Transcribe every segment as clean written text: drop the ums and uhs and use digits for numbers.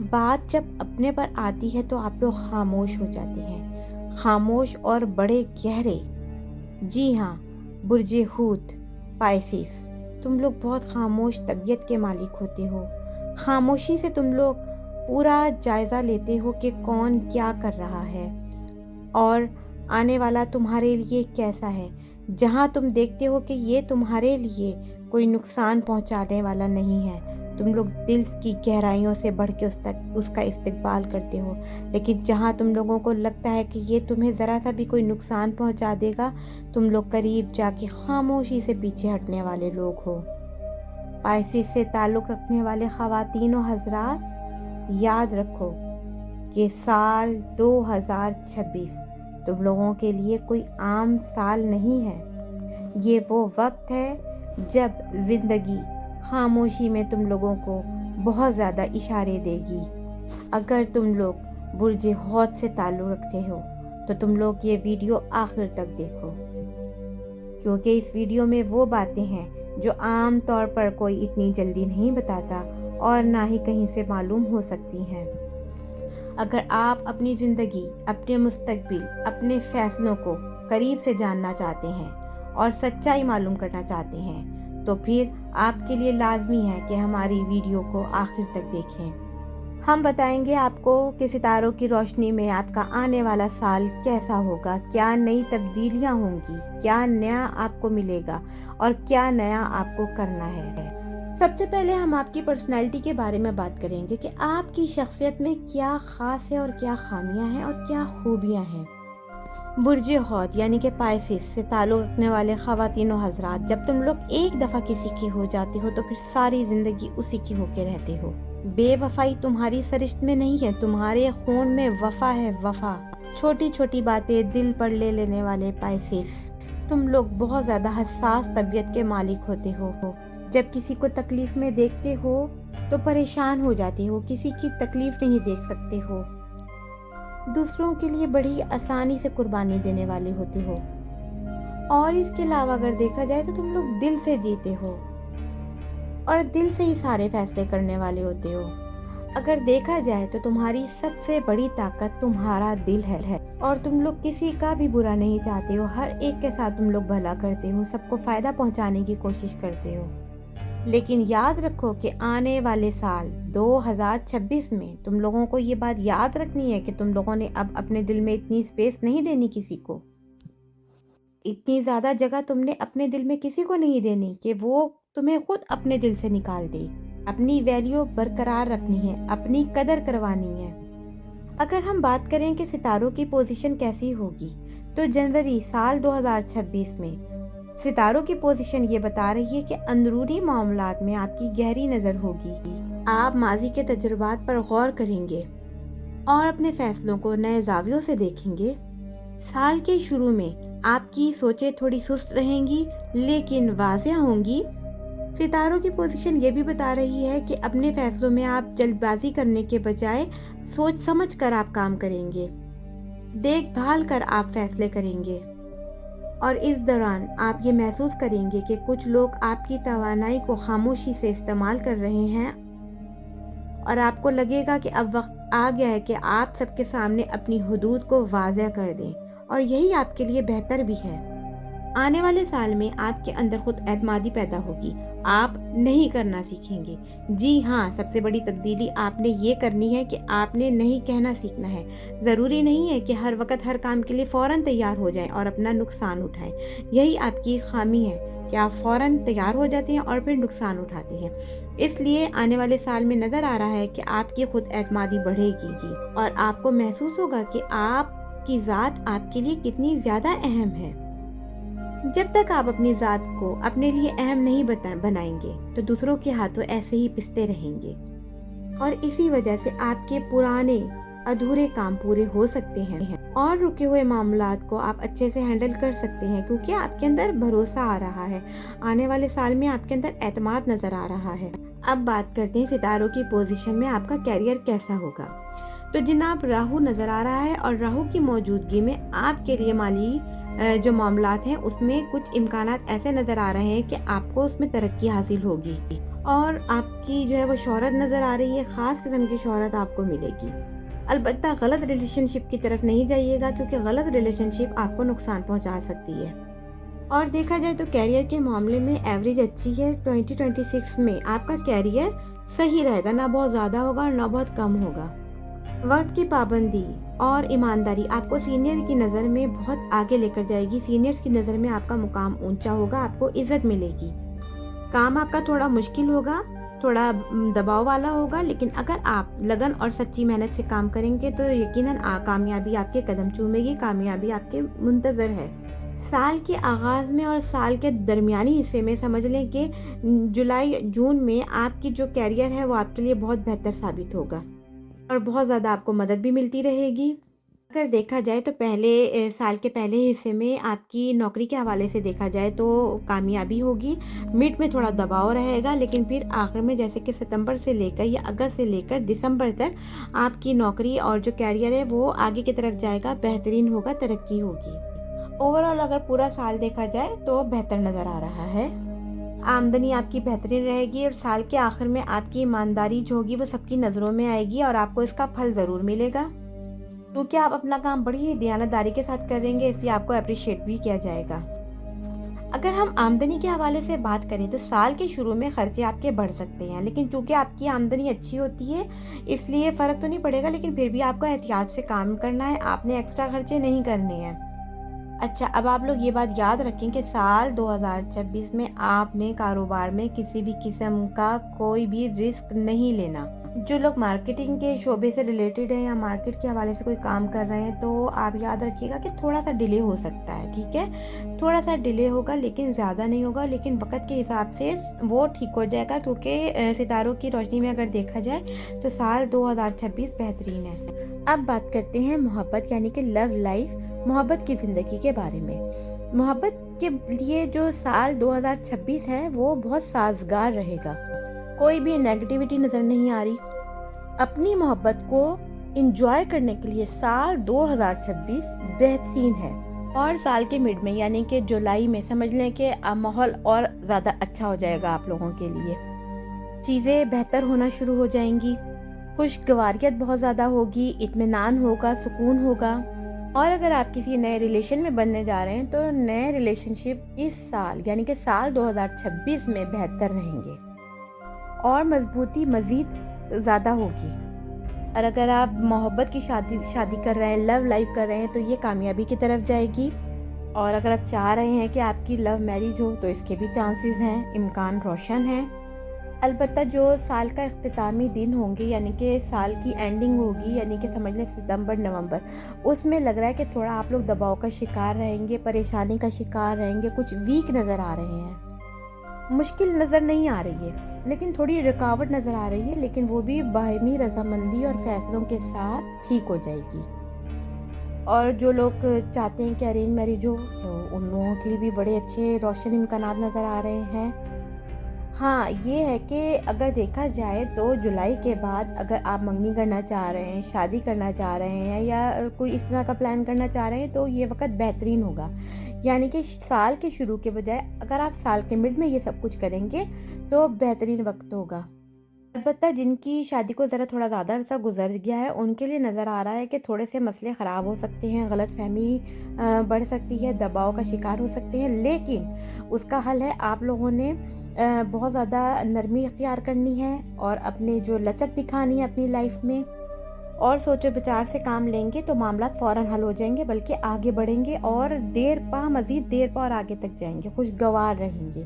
بات جب اپنے پر آتی ہے تو آپ لوگ خاموش ہو جاتے ہیں، خاموش اور بڑے گہرے۔ جی ہاں، برج حوت پائسیس، تم لوگ بہت خاموش طبیعت کے مالک ہوتے ہو۔ خاموشی سے تم لوگ پورا جائزہ لیتے ہو کہ کون کیا کر رہا ہے اور آنے والا تمہارے لیے کیسا ہے۔ جہاں تم دیکھتے ہو کہ یہ تمہارے لیے کوئی نقصان پہنچانے والا نہیں ہے، تم لوگ دل کی گہرائیوں سے بڑھ کے اس کا استقبال کرتے ہو۔ لیکن جہاں تم لوگوں کو لگتا ہے کہ یہ تمہیں ذرا سا بھی کوئی نقصان پہنچا دے گا، تم لوگ قریب جا کے خاموشی سے پیچھے ہٹنے والے لوگ ہو۔ پائسیس سے تعلق رکھنے والے خواتین و حضرات، یاد رکھو کہ سال 2026 تم لوگوں کے لیے کوئی عام سال نہیں ہے۔ یہ وہ وقت ہے جب زندگی خاموشی میں تم لوگوں کو بہت زیادہ اشارے دے گی۔ اگر تم لوگ برج حوت سے تعلق رکھتے ہو تو تم لوگ یہ ویڈیو آخر تک دیکھو، کیونکہ اس ویڈیو میں وہ باتیں ہیں جو عام طور پر کوئی اتنی جلدی نہیں بتاتا اور نہ ہی کہیں سے معلوم ہو سکتی ہیں۔ اگر آپ اپنی زندگی، اپنے مستقبل، اپنے فیصلوں کو قریب سے جاننا چاہتے ہیں اور سچائی معلوم کرنا چاہتے ہیں تو پھر آپ کے لیے لازمی ہے کہ ہماری ویڈیو کو آخر تک دیکھیں۔ ہم بتائیں گے آپ کو کہ ستاروں کی روشنی میں آپ کا آنے والا سال کیسا ہوگا، کیا نئی تبدیلیاں ہوں گی، کیا نیا آپ کو ملے گا اور کیا نیا آپ کو کرنا ہے۔ سب سے پہلے ہم آپ کی پرسنالٹی کے بارے میں بات کریں گے کہ آپ کی شخصیت میں کیا خاص ہے اور کیا خامیاں ہیں اور کیا خوبیاں ہیں۔ برج حوت یعنی کہ پائسیس سے تعلق رکھنے والے خواتین و حضرات، جب تم لوگ ایک دفعہ کسی کے ہو جاتے ہو تو پھر ساری زندگی اسی کی ہو کے رہتے ہو۔ بے وفائی تمہاری سرشت میں نہیں ہے، تمہارے خون میں وفا ہے، وفا۔ چھوٹی چھوٹی باتیں دل پر لے لینے والے پائسیس، تم لوگ بہت زیادہ حساس طبیعت کے مالک ہوتے ہو۔ جب کسی کو تکلیف میں دیکھتے ہو تو پریشان ہو جاتے ہو، کسی کی تکلیف نہیں دیکھ سکتے ہو، دوسروں کے لیے بڑی آسانی سے قربانی دینے والے ہوتے ہو، اور اس کے علاوہ اگر دیکھا جائے تو تم لوگ دل سے جیتے ہو اور دل سے ہی سارے فیصلے کرنے والے ہوتے ہو۔ اگر دیکھا جائے تو تمہاری سب سے بڑی طاقت تمہارا دل ہے اور تم لوگ کسی کا بھی برا نہیں چاہتے ہو، ہر ایک کے ساتھ تم لوگ بھلا کرتے ہو، سب کو فائدہ پہنچانے کی کوشش کرتے ہو۔ لیکن یاد رکھو کہ آنے والے سال 2026 میں تم لوگوں کو یہ بات یاد رکھنی ہے کہ تم لوگوں نے اب اپنے دل میں اتنی اسپیس نہیں دینی کسی کو، اتنی زیادہ جگہ تم نے اپنے دل میں کسی کو نہیں دینی کہ وہ تمہیں خود اپنے دل سے نکال دے۔ اپنی ویلیو برقرار رکھنی ہے، اپنی قدر کروانی ہے۔ اگر ہم بات کریں کہ ستاروں کی پوزیشن کیسی ہوگی تو جنوری سال 2026 میں ستاروں کی پوزیشن یہ بتا رہی ہے کہ اندرونی معاملات میں آپ کی گہری نظر ہوگی، آپ ماضی کے تجربات پر غور کریں گے اور اپنے فیصلوں کو نئے زاویوں سے دیکھیں گے۔ سال کے شروع میں آپ کی سوچیں تھوڑی سست رہیں گی لیکن واضح ہوں گی۔ ستاروں کی پوزیشن یہ بھی بتا رہی ہے کہ اپنے فیصلوں میں آپ جلد بازی کرنے کے بجائے سوچ سمجھ کر آپ کام کریں گے، دیکھ بھال کر آپ فیصلے کریں گے، اور اس دوران آپ یہ محسوس کریں گے کہ کچھ لوگ آپ کی توانائی کو خاموشی سے استعمال کر رہے ہیں اور آپ کو لگے گا کہ اب وقت آ گیا ہے کہ آپ سب کے سامنے اپنی حدود کو واضح کر دیں، اور یہی آپ کے لیے بہتر بھی ہے۔ آنے والے سال میں آپ کے اندر خود اعتمادی پیدا ہوگی، آپ نہیں کرنا سیکھیں گے۔ جی ہاں، سب سے بڑی تبدیلی آپ نے یہ کرنی ہے کہ آپ نے نہیں کہنا سیکھنا ہے۔ ضروری نہیں ہے کہ ہر وقت ہر کام کے لیے فوراً تیار ہو جائیں اور اپنا نقصان اٹھائیں۔ یہی آپ کی خامی ہے کہ آپ فوراً تیار ہو جاتے ہیں اور پھر نقصان اٹھاتے ہیں۔ اس لیے آنے والے سال میں نظر آ رہا ہے کہ آپ کی خود اعتمادی بڑھے گی اور آپ کو محسوس ہوگا کہ آپ کی ذات آپ کے لیے کتنی زیادہ اہم ہے۔ جب تک آپ اپنی ذات کو اپنے لیے اہم نہیں بنائیں گے تو دوسروں کے ہاتھوں ایسے ہی پستے رہیں گے، اور اسی وجہ سے آپ کے پرانے ادھورے کام پورے ہو سکتے ہیں اور رکے ہوئے معاملات کو آپ اچھے سے ہینڈل کر سکتے ہیں، کیونکہ آپ کے اندر بھروسہ آ رہا ہے۔ آنے والے سال میں آپ کے اندر اعتماد نظر آ رہا ہے۔ اب بات کرتے ہیں ستاروں کی پوزیشن میں آپ کا کیریئر کیسا ہوگا۔ تو جناب راہو نظر آ رہا ہے، اور راہو کی موجودگی میں آپ کے لیے مالی جو معاملات ہیں اس میں کچھ امکانات ایسے نظر آ رہے ہیں کہ آپ کو اس میں ترقی حاصل ہوگی اور آپ کی جو ہے وہ شہرت نظر آ رہی ہے، خاص قسم کی شہرت آپ کو ملے گی۔ البتہ غلط ریلیشن شپ کی طرف نہیں جائیے گا، کیونکہ غلط ریلیشن شپ آپ کو نقصان پہنچا سکتی ہے۔ اور دیکھا جائے تو کیریئر کے معاملے میں ایوریج اچھی ہے۔ 2026 میں آپ کا کیریئر صحیح رہے گا، نہ بہت زیادہ ہوگا اور نہ بہت کم ہوگا۔ وقت کی پابندی اور ایمانداری آپ کو سینئر کی نظر میں بہت آگے لے کر جائے گی۔ سینئرز کی نظر میں آپ کا مقام اونچا ہوگا، آپ کو عزت ملے گی۔ کام آپ کا تھوڑا مشکل ہوگا، تھوڑا دباؤ والا ہوگا، لیکن اگر آپ لگن اور سچی محنت سے کام کریں گے تو یقیناً کامیابی آپ کے قدم چومے گی، کامیابی آپ کے منتظر ہے۔ سال کے آغاز میں اور سال کے درمیانی حصے میں سمجھ لیں کہ جولائی جون میں آپ کی جو کیریئر ہے وہ آپ کے لیے بہت بہتر ثابت ہوگا اور بہت زیادہ آپ کو مدد بھی ملتی رہے گی۔ اگر دیکھا جائے تو سال کے پہلے حصے میں آپ کی نوکری کے حوالے سے دیکھا جائے تو کامیابی ہوگی، مڈ میں تھوڑا دباؤ رہے گا، لیکن پھر آخر میں جیسے کہ ستمبر سے لے کر یا اگست سے لے کر دسمبر تک آپ کی نوکری اور جو کیریئر ہے وہ آگے کی طرف جائے گا، بہترین ہوگا، ترقی ہوگی۔ اوورآل اگر پورا سال دیکھا جائے تو بہتر نظر آ رہا ہے۔ آمدنی آپ کی بہترین رہے گی اور سال کے آخر میں آپ کی ایمانداری جو ہوگی وہ سب کی نظروں میں آئے گی اور آپ کو اس کا پھل ضرور ملے گا، کیونکہ آپ اپنا کام بڑی ہی دیانتداری کے ساتھ کریں گے، اس لیے آپ کو اپریشیٹ بھی کیا جائے گا۔ اگر ہم آمدنی کے حوالے سے بات کریں تو سال کے شروع میں خرچے آپ کے بڑھ سکتے ہیں، لیکن چونکہ آپ کی آمدنی اچھی ہوتی ہے اس لیے فرق تو نہیں پڑے گا، لیکن پھر بھی آپ کو احتیاط سے کام کرنا ہے، آپ نے ایکسٹرا خرچے نہیں کرنے ہیں۔ اچھا، اب آپ لوگ یہ بات یاد رکھیں کہ سال 2026 میں آپ نے کاروبار میں کسی بھی قسم کا کوئی بھی رسک نہیں لینا۔ جو لوگ مارکیٹنگ کے شعبے سے ریلیٹڈ ہیں یا مارکیٹ کے حوالے سے کوئی کام کر رہے ہیں تو آپ یاد رکھیے گا کہ تھوڑا سا ڈیلے ہو سکتا ہے، ٹھیک ہے؟ تھوڑا سا ڈیلے ہوگا لیکن زیادہ نہیں ہوگا، لیکن وقت کے حساب سے وہ ٹھیک ہو جائے گا، کیونکہ ستاروں کی روشنی میں اگر دیکھا جائے تو سال 2026 بہترین ہے۔ اب بات کرتے ہیں محبت یعنی کہ لو لائف، محبت کی زندگی کے بارے میں۔ محبت کے لیے جو سال 2026 ہے وہ بہت سازگار رہے گا، کوئی بھی نیگیٹیوٹی نظر نہیں آ رہی۔ اپنی محبت کو انجوائے کرنے کے لیے سال 2026 بہترین ہے، اور سال کے مڈ میں یعنی کہ جولائی میں سمجھ لیں کہ ماحول اور زیادہ اچھا ہو جائے گا آپ لوگوں کے لیے، چیزیں بہتر ہونا شروع ہو جائیں گی، خوشگواریت بہت زیادہ ہوگی، اطمینان ہوگا، سکون ہوگا۔ اور اگر آپ کسی نئے ریلیشن میں بننے جا رہے ہیں تو نئے ریلیشن شپ اس سال یعنی کہ سال 2026 میں بہتر رہیں گے اور مضبوطی مزید زیادہ ہوگی۔ اور اگر آپ محبت کی شادی کر رہے ہیں، لو لائف کر رہے ہیں تو یہ کامیابی کی طرف جائے گی، اور اگر آپ چاہ رہے ہیں کہ آپ کی لو میرج ہو تو اس کے بھی چانسز ہیں، امکان روشن ہیں۔ البتہ جو سال کا اختتامی دن ہوں گے یعنی کہ سال کی اینڈنگ ہوگی یعنی کہ سمجھ لیں ستمبر نومبر، اس میں لگ رہا ہے کہ تھوڑا آپ لوگ دباؤ کا شکار رہیں گے، پریشانی کا شکار رہیں گے، کچھ ویک نظر آ رہے ہیں، مشکل نظر نہیں آ رہی ہے لیکن تھوڑی رکاوٹ نظر آ رہی ہے، لیکن وہ بھی باہمی رضامندی اور فیصلوں کے ساتھ ٹھیک ہو جائے گی۔ اور جو لوگ چاہتے ہیں کہ ارینج میرج ہو تو ان لوگوں کے لیے بھی بڑے اچھے روشن امکانات نظر آ رہے ہیں۔ ہاں، یہ ہے کہ اگر دیکھا جائے تو جولائی کے بعد اگر آپ منگنی کرنا چاہ رہے ہیں، شادی کرنا چاہ رہے ہیں یا کوئی اس طرح کا پلان کرنا چاہ رہے ہیں تو یہ وقت بہترین ہوگا، یعنی کہ سال کے شروع کے بجائے اگر آپ سال کے مڈ میں یہ سب کچھ کریں گے تو بہترین وقت ہوگا۔ البتہ جن کی شادی کو تھوڑا زیادہ عرصہ گزر گیا ہے ان کے لیے نظر آ رہا ہے کہ تھوڑے سے مسئلے خراب ہو سکتے ہیں، غلط فہمی بڑھ سکتی ہے، دباؤ کا شکار ہو سکتے ہیں، لیکن اس کا حل ہے آپ لوگوں نے بہت زیادہ نرمی اختیار کرنی ہے اور اپنے جو لچک دکھانی ہے اپنی لائف میں، اور سوچ و بچار سے کام لیں گے تو معاملات فوراً حل ہو جائیں گے، بلکہ آگے بڑھیں گے اور مزید دیر پا اور آگے تک جائیں گے، خوشگوار رہیں گے۔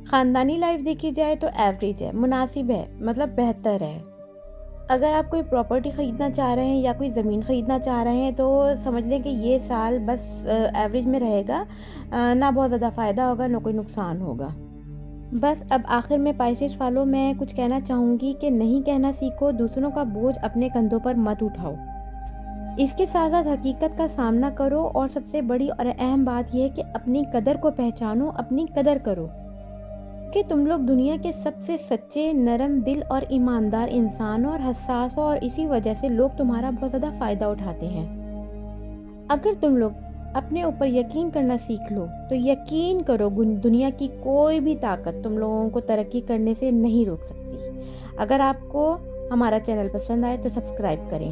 خاندانی لائف دیکھی جائے تو ایوریج ہے، مناسب ہے، مطلب بہتر ہے۔ اگر آپ کوئی پراپرٹی خریدنا چاہ رہے ہیں یا کوئی زمین خریدنا چاہ رہے ہیں تو سمجھ لیں کہ یہ سال بس ایوریج میں رہے گا، نہ بہت زیادہ فائدہ ہوگا نہ کوئی نقصان ہوگا۔ بس اب آخر میں پائسیس والوں میں کچھ کہنا چاہوں گی کہ نہیں کہنا سیکھو، دوسروں کا بوجھ اپنے کندھوں پر مت اٹھاؤ، اس کے ساتھ ساتھ حقیقت کا سامنا کرو، اور سب سے بڑی اور اہم بات یہ ہے کہ اپنی قدر کو پہچانو، اپنی قدر کرو، کہ تم لوگ دنیا کے سب سے سچے، نرم دل اور ایماندار انسان ہو اور حساس ہو، اور اسی وجہ سے لوگ تمہارا بہت زیادہ فائدہ اٹھاتے ہیں۔ اگر تم لوگ اپنے اوپر یقین کرنا سیکھ لو تو یقین کرو دنیا کی کوئی بھی طاقت تم لوگوں کو ترقی کرنے سے نہیں روک سکتی۔ اگر آپ کو ہمارا چینل پسند آئے تو سبسکرائب کریں۔